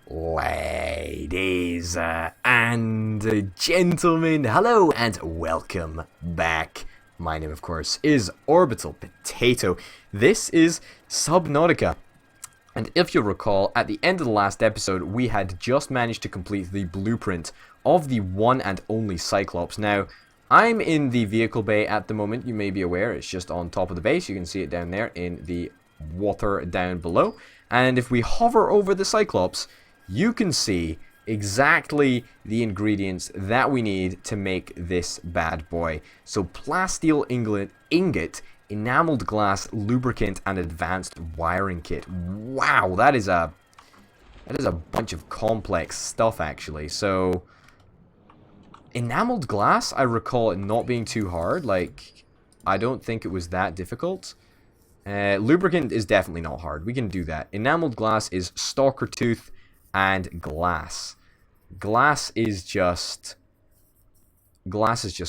Ladies and gentlemen, hello and welcome back. My name, of course, is Orbital Potato. This is Subnautica. And if you'll recall, at the end of the last episode, we had just managed to complete the blueprint of the one and only Cyclops. Now, I'm in the vehicle bay at the moment, you may be aware. It's just on top of the base. You can see it down there in the water down below. And if we hover over the Cyclops, you can see exactly the ingredients that we need to make this bad boy. So plasteel ingot, enameled glass, lubricant, and advanced wiring kit. Wow, that is a bunch of complex stuff actually. So enameled glass, I recall it not being too hard. Like, I don't think it was that difficult. Lubricant is definitely not hard. We can do that. Enameled glass is stalker tooth and glass. Glass is just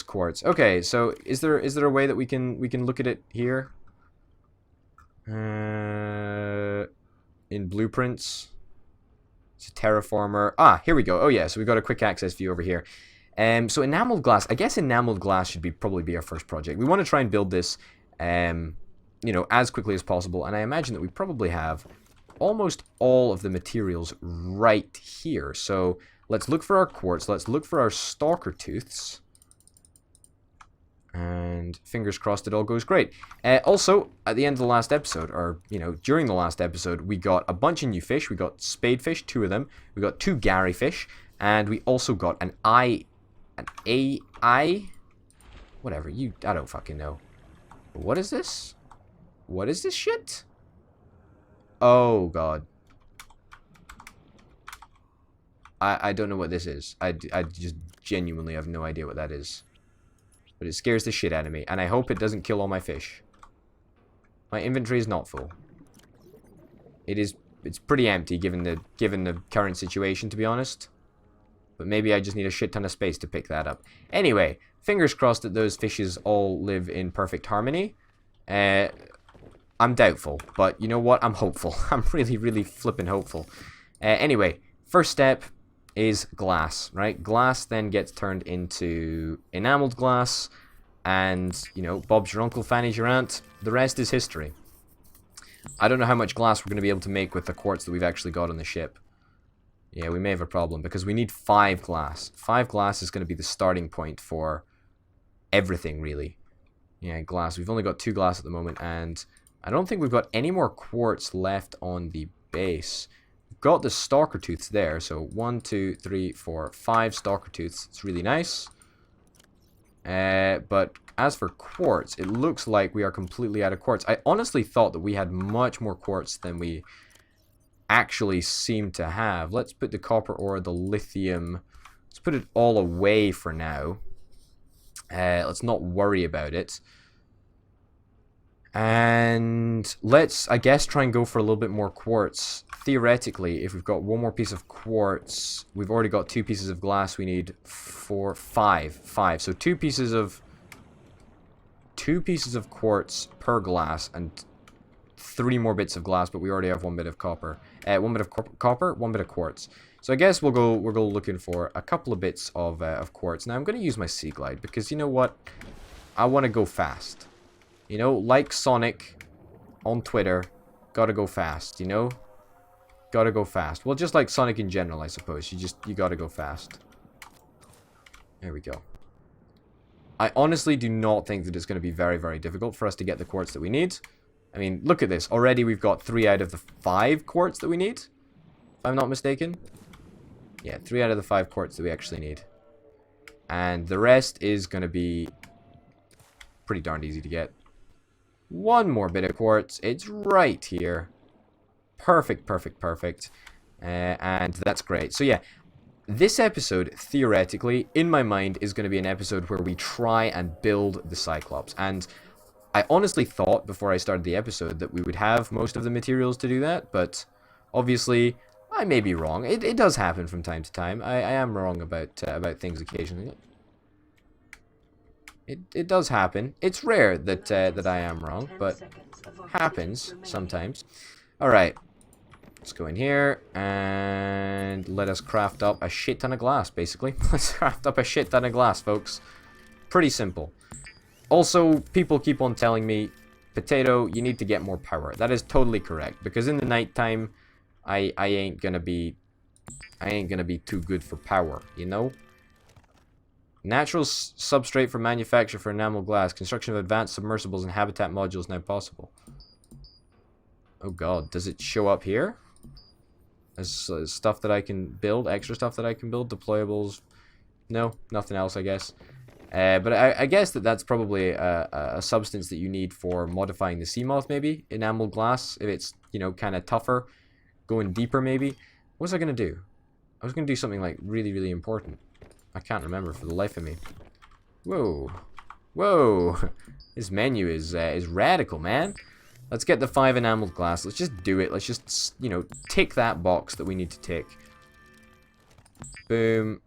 quartz. Okay, so is there a way that we can look at it here? In blueprints. It's a terraformer. Ah, here we go. Oh yeah, so we've got a quick access view over here. So enameled glass. I guess enameled glass should probably be our first project. We want to try and build this you know, as quickly as possible, and I imagine that we probably have almost all of the materials right here. So let's look for our quartz, let's look for our stalker tooths, and fingers crossed it all goes great. Also, at the end of the last episode, or, you know, during the last episode, we got a bunch of new fish. We got spadefish, 2 of them, we got 2 Gary fish, and we also got an whatever, I don't fucking know. What is this? What is this shit? Oh, God. I don't know what this is. I just genuinely have no idea what that is. But it scares the shit out of me. And I hope it doesn't kill all my fish. My inventory is not full. It's pretty empty given the current situation, to be honest. But maybe I just need a shit ton of space to pick that up. Anyway, fingers crossed that those fishes all live in perfect harmony. I'm doubtful, but you know what? I'm hopeful. I'm really, really flippin' hopeful. Anyway, first step is glass, right? Glass then gets turned into enameled glass, and, you know, Bob's your uncle, Fanny's your aunt. The rest is history. I don't know how much glass we're going to be able to make with the quartz that we've actually got on the ship. Yeah, we may have a problem, because we need 5 glass. 5 glass is going to be the starting point for everything, really. Yeah, glass. We've only got 2 glass at the moment, and I don't think we've got any more quartz left on the base. We've got the stalker tooths there, so 1, 2, 3, 4, 5 stalker tooths. It's really nice. But as for quartz, it looks like we are completely out of quartz. I honestly thought that we had much more quartz than we actually seem to have. Let's put the copper ore, the lithium, let's put it all away for now. Let's not worry about it. And let's, I guess, try and go for a little bit more quartz. Theoretically, if we've got 1 more piece of quartz, we've already got 2 pieces of glass. We need 4, 5. So 2 pieces of quartz per glass, and 3 more bits of glass. But we already have 1 bit of copper. 1 bit of copper, 1 bit of quartz. So I guess we'll go looking for a couple of bits of quartz. Now I'm going to use my Sea Glide because, you know what? I want to go fast. You know, like Sonic on Twitter, gotta go fast, you know? Gotta go fast. Well, just like Sonic in general, I suppose. You gotta go fast. There we go. I honestly do not think that it's going to be very, very difficult for us to get the quartz that we need. I mean, look at this. Already we've got 3 out of the 5 quartz that we need. If I'm not mistaken. Yeah, 3 out of the 5 quartz that we actually need. And the rest is going to be pretty darned easy to get. 1 more bit of quartz. It's right here. Perfect, perfect, perfect. And that's great. So yeah, this episode, theoretically, in my mind, is going to be an episode where we try and build the Cyclops. And I honestly thought, before I started the episode, that we would have most of the materials to do that. But obviously, I may be wrong. It does happen from time to time. I am wrong about things occasionally. It does happen. It's rare that I am wrong, but happens sometimes. All right, let's go in here and and let us craft up a shit ton of glass, basically. Let's craft up a shit ton of glass, folks. Pretty simple. Also, people keep on telling me, Potato, you need to get more power. That is totally correct, because in the nighttime, I ain't gonna be too good for power, you know? Natural substrate for manufacture for enamel glass. Construction of advanced submersibles and habitat modules now possible. Oh god, does it show up here? As stuff that I can build? Extra stuff that I can build? Deployables? No, nothing else, I guess. But I guess that's probably a substance that you need for modifying the sea moth, maybe? Enamel glass, if it's, you know, kind of tougher. Going deeper, maybe? What was I going to do? I was going to do something, like, really, really important. I can't remember for the life of me. Whoa. Whoa. This menu is radical, man. Let's get the 5 enameled glass. Let's just do it. Let's just, you know, tick that box that we need to tick. Boom.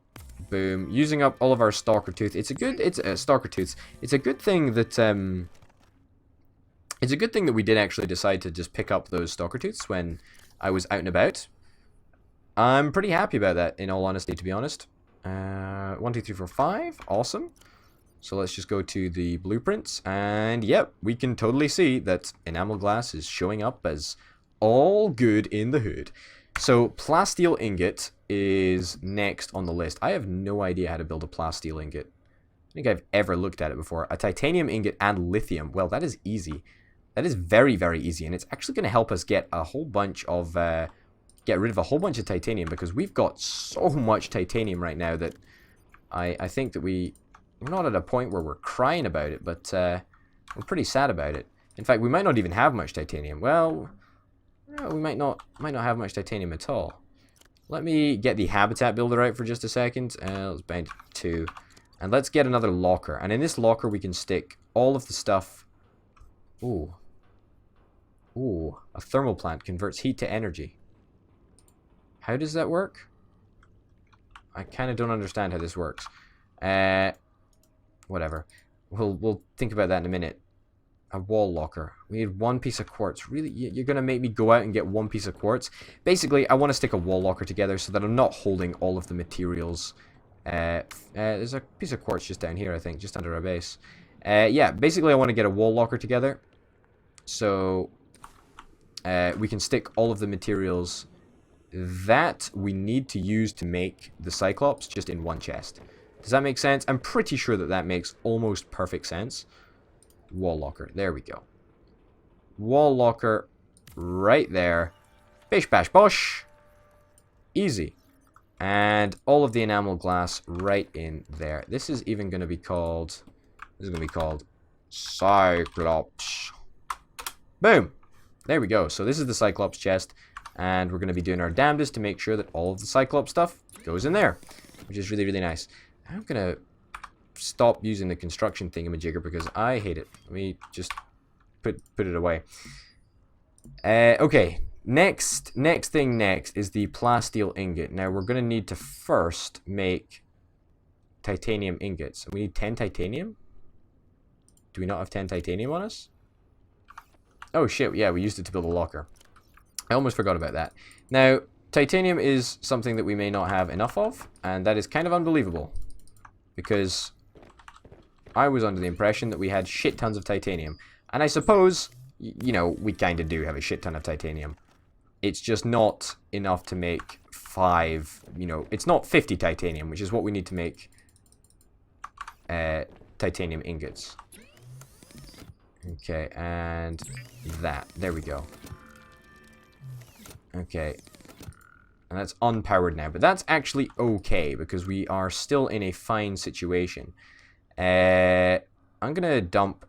Boom. Using up all of our stalker tooth. It's stalker tooths. It's a good thing that we did actually decide to just pick up those stalker tooths when I was out and about. I'm pretty happy about that, in all honesty, to be honest. 1, 2, 3, 4, 5. Awesome. So let's just go to the blueprints, and yep, we can totally see that enamel glass is showing up as all good in the hood. So plasteel ingot is next on the list. I have no idea how to build a plasteel ingot. I think I've ever looked at it before. A titanium ingot and lithium. Well, that is easy. That is very, very easy, and it's actually going to help us get a whole bunch of, get rid of a whole bunch of titanium, because we've got so much titanium right now that I think that we're not at a point where we're crying about it, but we're pretty sad about it. In fact, we might not even have much titanium. Well, no, we might not have much titanium at all. Let me get the habitat builder out for just a second. Let's bind 2. And let's get another locker. And in this locker, we can stick all of the stuff. Ooh. Ooh. A thermal plant converts heat to energy. How does that work? I kind of don't understand how this works. Whatever. We'll think about that in a minute. A wall locker. We need 1 piece of quartz. Really? You're going to make me go out and get 1 piece of quartz? Basically, I want to stick a wall locker together so that I'm not holding all of the materials. There's a piece of quartz just down here, I think, just under our base. Yeah, basically I want to get a wall locker together. So we can stick all of the materials that we need to use to make the Cyclops just in 1 chest. Does that make sense? I'm pretty sure that that makes almost perfect sense. Wall locker. There we go. Wall locker right there. Bish bash bosh. Easy. And all of the enamel glass right in there. This is even going to be called... This is going to be called Cyclops. Boom. There we go. So this is the Cyclops chest. And we're going to be doing our damnedest to make sure that all of the Cyclops stuff goes in there. Which is really, really nice. I'm going to stop using the construction thingamajigger because I hate it. Let me just put it away. Okay. Next is the plasteel ingot. Now, we're going to need to first make titanium ingots. We need 10 titanium? Do we not have 10 titanium on us? Oh, shit. Yeah, we used it to build a locker. I almost forgot about that. Now, titanium is something that we may not have enough of, and that is kind of unbelievable. Because I was under the impression that we had shit tons of titanium. And I suppose, you know, we kind of do have a shit ton of titanium. It's just not enough to make 5, you know, it's not 50 titanium, which is what we need to make titanium ingots. Okay, and that. There we go. Okay. And that's unpowered now, but that's actually okay, because we are still in a fine situation. I'm gonna dump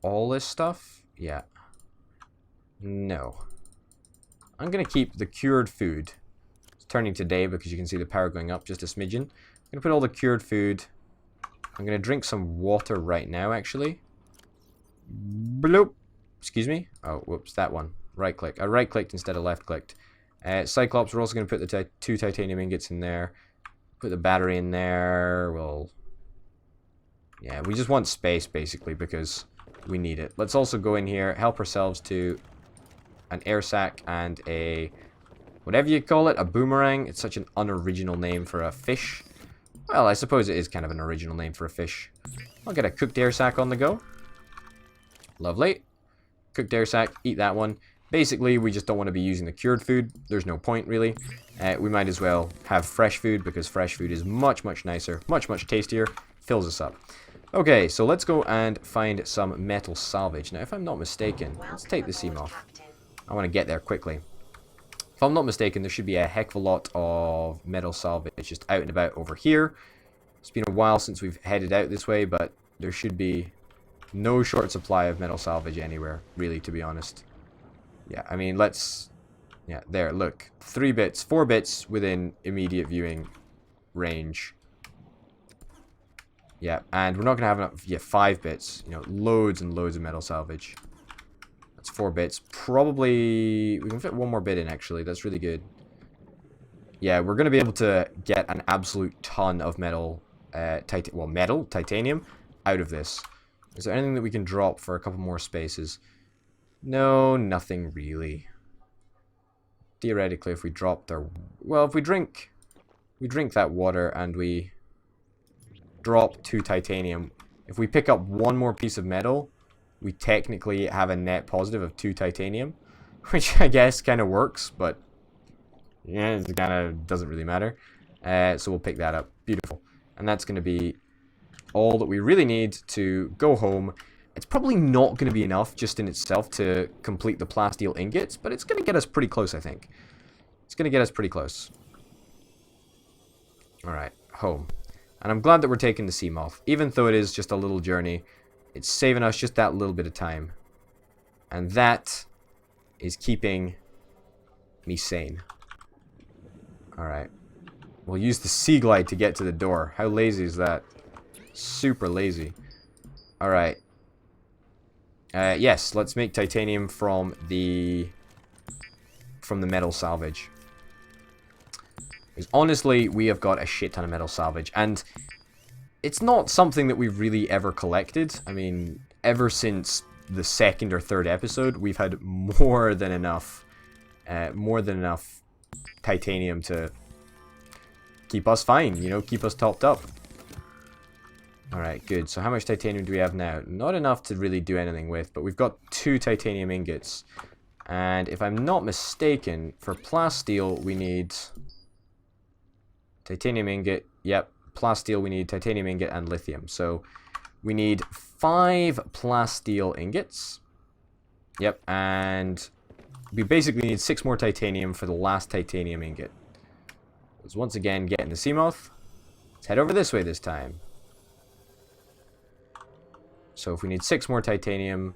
all this stuff. Yeah. No. I'm gonna keep the cured food. It's turning to day because you can see the power going up just a smidgen. I'm gonna put all the cured food. I'm gonna drink some water right now, actually. Bloop. Excuse me. Oh, whoops, that one. Right click. I right clicked instead of left clicked. Cyclops, we're also going to put the 2 titanium ingots in there. Put the battery in there. Well, yeah, we just want space, basically, because we need it. Let's also go in here, help ourselves to an air sac and a whatever you call it, a boomerang. It's such an unoriginal name for a fish. Well, I suppose it is kind of an original name for a fish. I'll get a cooked air sac on the go. Lovely. Cooked air sac, eat that one. Basically, we just don't want to be using the cured food. There's no point, really. We might as well have fresh food, because fresh food is much, much nicer, much, much tastier. Fills us up. Okay, so let's go and find some metal salvage. Now, if I'm not mistaken, let's take the seam off. I want to get there quickly. If I'm not mistaken, there should be a heck of a lot of metal salvage just out and about over here. It's been a while since we've headed out this way, but there should be no short supply of metal salvage anywhere, really, to be honest. Yeah, I mean, let's... Yeah, there, look. 4 bits within immediate viewing range. Yeah, and we're not going to have enough... Yeah, 5 bits. You know, loads and loads of metal salvage. That's 4 bits. Probably... We can fit 1 more bit in, actually. That's really good. Yeah, we're going to be able to get an absolute ton of metal... titanium out of this. Is there anything that we can drop for a couple more spaces? No, nothing really. Theoretically, if we dropped our... Well, if we drink that water and we drop 2 titanium, if we pick up 1 more piece of metal, we technically have a net positive of 2 titanium, which I guess kind of works, but yeah, it kind of doesn't really matter. So we'll pick that up. Beautiful. And that's going to be all that we really need to go home. It's probably not going to be enough just in itself to complete the plasteel ingots, but it's going to get us pretty close, I think. It's going to get us pretty close. Alright, home. And I'm glad that we're taking the sea moth. Even though it is just a little journey, it's saving us just that little bit of time. And that is keeping me sane. Alright. We'll use the sea glide to get to the door. How lazy is that? Super lazy. Alright. Yes, let's make titanium from the metal salvage. Because honestly, we have got a shit ton of metal salvage, and it's not something that we've really ever collected. I mean, ever since the 2nd or 3rd episode, we've had more than enough titanium to keep us fine, you know, keep us topped up. Alright, good. So how much titanium do we have now? Not enough to really do anything with, but we've got 2 titanium ingots. And if I'm not mistaken, for plasteel we need titanium ingot. Yep, plasteel we need titanium ingot and lithium. So we need 5 plasteel ingots. Yep, and we basically need 6 more titanium for the last titanium ingot. Let's once again get in the sea moth. Let's head over this way this time. So if we need 6 more titanium,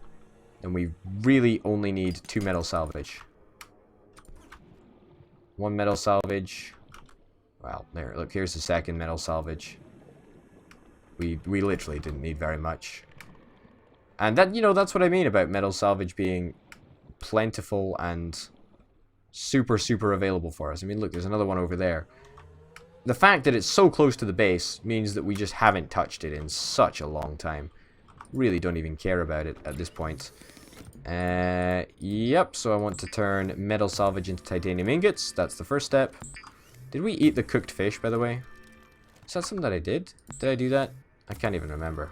then we really only need 2 metal salvage. 1 metal salvage. Well, there, look, here's the 2nd metal salvage. We literally didn't need very much. And that, you know, that's what I mean about metal salvage being plentiful and super, super available for us. I mean, look, there's another one over there. The fact that it's so close to the base means that we just haven't touched it in such a long time. Really don't even care about it at this point. Yep, so I want to turn metal salvage into titanium ingots. That's the first step. Did we eat the cooked fish, by the way? Is that something that I did? Did I do that? I can't even remember.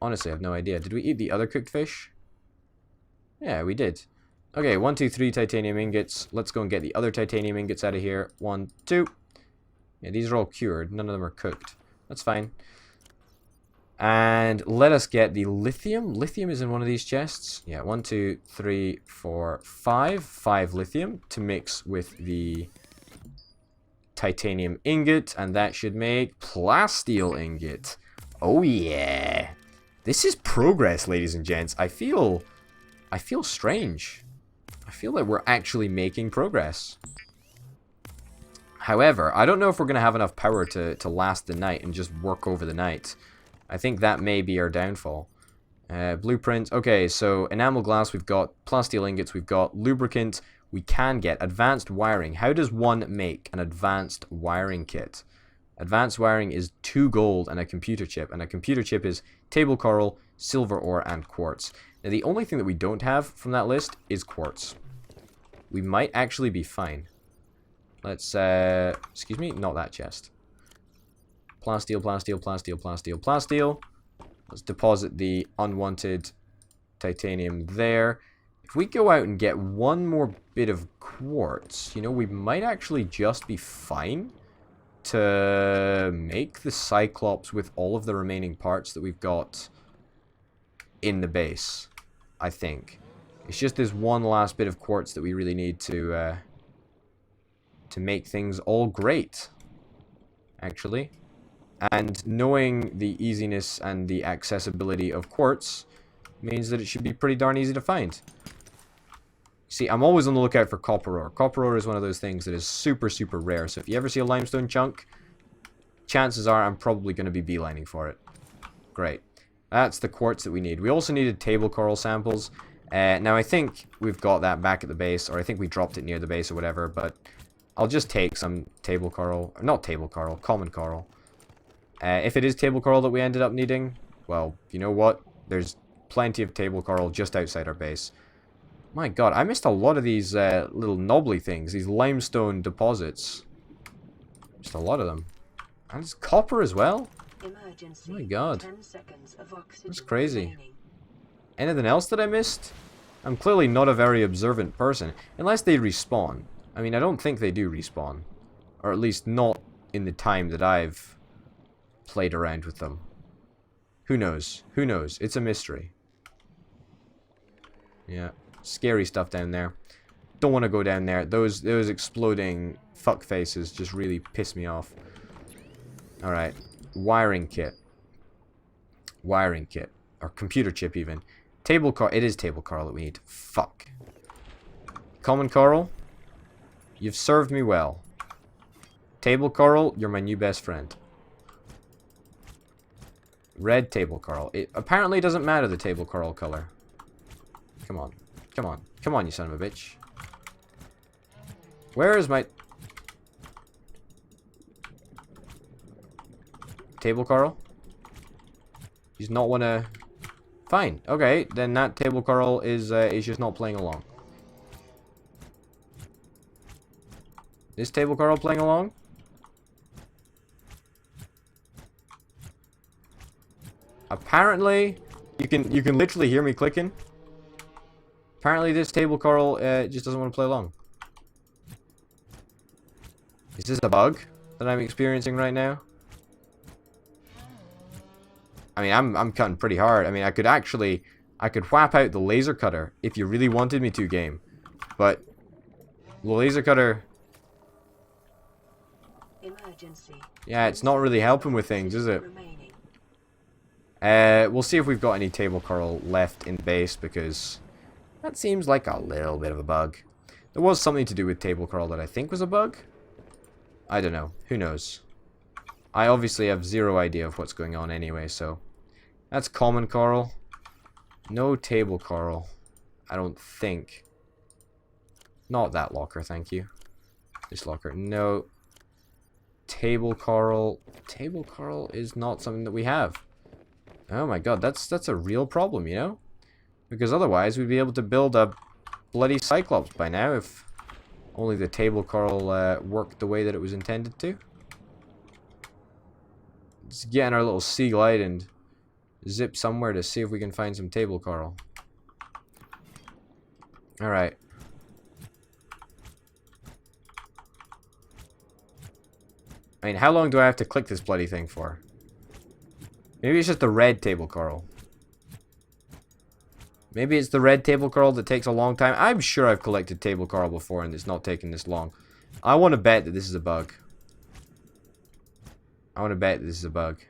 Honestly, I have no idea. Did we eat the other cooked fish? Yeah, we did. Okay, 1, 2, 3 titanium ingots. Let's go and get the other titanium ingots out of here. 1, 2. Yeah, these are all cured. None of them are cooked. That's fine. And let us get the lithium. Lithium is in one of these chests. Yeah, 1, 2, 3, 4, 5. 5 lithium to mix with the titanium ingot. And that should make plasteel ingot. Oh yeah. This is progress, ladies and gents. I feel strange. I feel like we're actually making progress. However, I don't know if we're going to have enough power to last the night and just work over the night. I think that may be our downfall. Blueprint. Okay, so enamel glass we've got. Plasteel ingots we've got. Lubricant we can get. Advanced wiring. How does one make an advanced wiring kit? Advanced wiring is 2 gold and a computer chip. And a computer chip is table coral, silver ore, and quartz. Now, the only thing that we don't have from that list is quartz. we might actually be fine. Let's, excuse me, not that chest. Plasteel, plasteel, plasteel, plasteel, plasteel. Let's deposit the unwanted titanium there. If we go out and get one more bit of quartz, you know, we might actually just be fine to make the Cyclops with all of the remaining parts that we've got in the base, I think. It's just this one last bit of quartz that we really need to make things all great, actually. And knowing the easiness and the accessibility of quartz means that it should be pretty darn easy to find. See, I'm always on the lookout for copper ore. Copper ore is one of those things that is super, super rare. So if you ever see a limestone chunk, chances are I'm probably going to be beelining for it. Great. That's the quartz that we need. We also needed table coral samples. Now, I think we've got that back at the base, or I think we dropped it near the base or whatever, but I'll just take some table coral. Not table coral, common coral. If it is table coral that we ended up needing, well, you know what? There's plenty of table coral just outside our base. My god, I missed a lot of these little knobbly things, these limestone deposits. Just a lot of them. And it's copper as well? Emergency. My god. 10 seconds of oxygen That's crazy. remaining. Anything else that I missed? I'm clearly not a very observant person. Unless they respawn. I mean, I don't think they do respawn. Or at least not in the time that I've played around with them. Who knows? Who knows? It's a mystery. Yeah. Scary stuff down there. Don't want to go down there. Those exploding fuck faces just really piss me off. Alright. Wiring kit. Wiring kit. Or computer chip even. Table coral. It is table coral that we need. Fuck. Common coral. You've served me well. Table coral, you're my new best friend. Red table coral. It apparently doesn't matter the table coral color. Come on. Come on. Come on, you son of a bitch. Where is my... table coral? He's not wanna... Fine. Okay, then that table coral is just not playing along. Is table coral playing along? Apparently, you can literally hear me clicking. Apparently, this table coral just doesn't want to play along. Is this a bug that I'm experiencing right now? I mean, I'm cutting pretty hard. I mean, I could whap out the laser cutter if you really wanted me to, game. But the laser cutter, Emergency. yeah, it's not really helping with things, is it? Remaining. We'll see if we've got any table coral left in base, because that seems like a little bit of a bug. There was something to do with table coral that I think was a bug. I don't know. Who knows? I obviously have zero idea of what's going on anyway, so... That's common coral. No table coral. I don't think. Not that locker, thank you. This locker. No. Table coral. Table coral is not something that we have. Oh my god, that's a real problem, you know? Because otherwise we'd be able to build a bloody Cyclops by now if only the table coral worked the way that it was intended to. Let's get in our little sea glide and zip somewhere to see if we can find some table coral. Alright. I mean, how long do I have to click this bloody thing for? Maybe it's just the red table coral. Maybe it's the red table coral that takes a long time. I'm sure I've collected table coral before and it's not taking this long. I want to bet that this is a bug. I want to bet that this is a bug.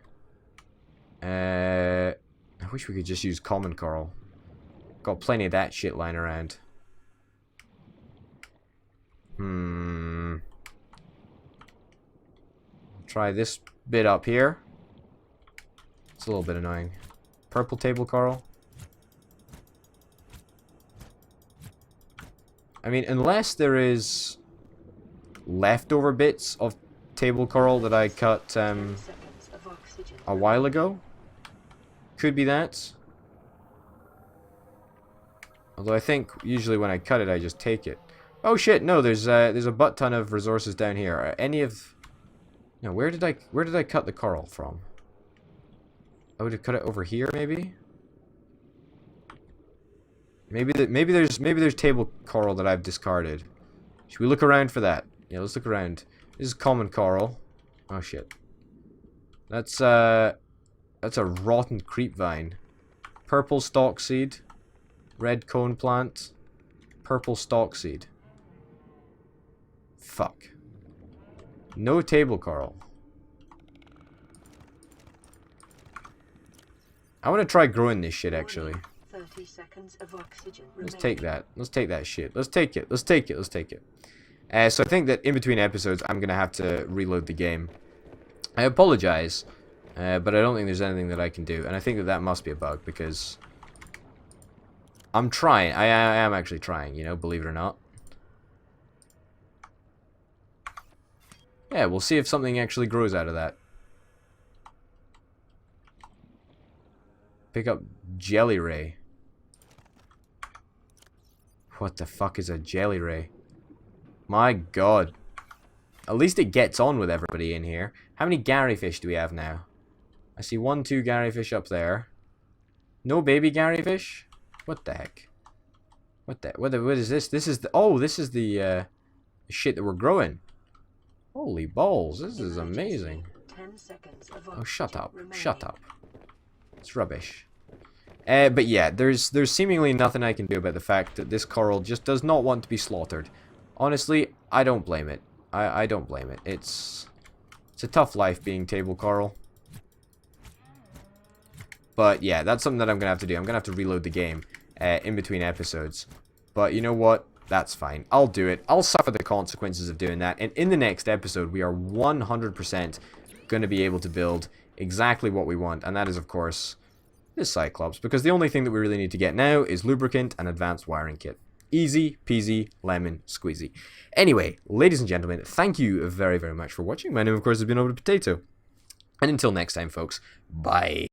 I wish we could just use common coral. Got plenty of that shit lying around. Try this bit up here. It's a little bit annoying. Purple table coral. I mean, unless there is leftover bits of table coral that I cut a while ago. Could be that. Although I think usually when I cut it, I just take it. Oh shit, no, there's a butt ton of resources down here. Are any of... No, where did I cut the coral from? I would have cut it over here, maybe? Maybe there's table coral that I've discarded. Should we look around for that? Yeah, let's look around. This is common coral. Oh shit. That's a rotten creep vine. Purple stalk seed. Red cone plant. Purple stalk seed. Fuck. No table coral. I want to try growing this shit actually. 30 seconds of oxygen Let's remaining. take that. Let's take that shit. Let's take it. Let's take it. Let's take it. So I think that in between episodes, I'm going to have to reload the game. I apologize, but I don't think there's anything that I can do. And I think that that must be a bug because I'm trying. I am actually trying, you know, believe it or not. Yeah, we'll see if something actually grows out of that. Pick up jelly ray. What the fuck is a jelly ray? My god. At least it gets on with everybody in here. How many Gary fish do we have now? I see 1, 2 Gary fish up there. No baby Gary fish? What the heck? What is this? This is the... Oh, this is the shit that we're growing. Holy balls, this is amazing. 10 seconds of Oh, shut oxygen up. remaining. Shut up. It's rubbish. But yeah, there's seemingly nothing I can do about the fact that this coral just does not want to be slaughtered. Honestly, I don't blame it. I don't blame it. It's a tough life being table coral. But yeah, that's something that I'm going to have to do. I'm going to have to reload the game in between episodes. But you know what? That's fine. I'll do it. I'll suffer the consequences of doing that. And in the next episode, we are 100% going to be able to build exactly what we want. And that is, of course, this Cyclops. Because the only thing that we really need to get now is lubricant and advanced wiring kit. Easy peasy lemon squeezy. Anyway, ladies and gentlemen, thank you very, very much for watching. My name, of course, has been Orbital Potato. And until next time, folks, bye.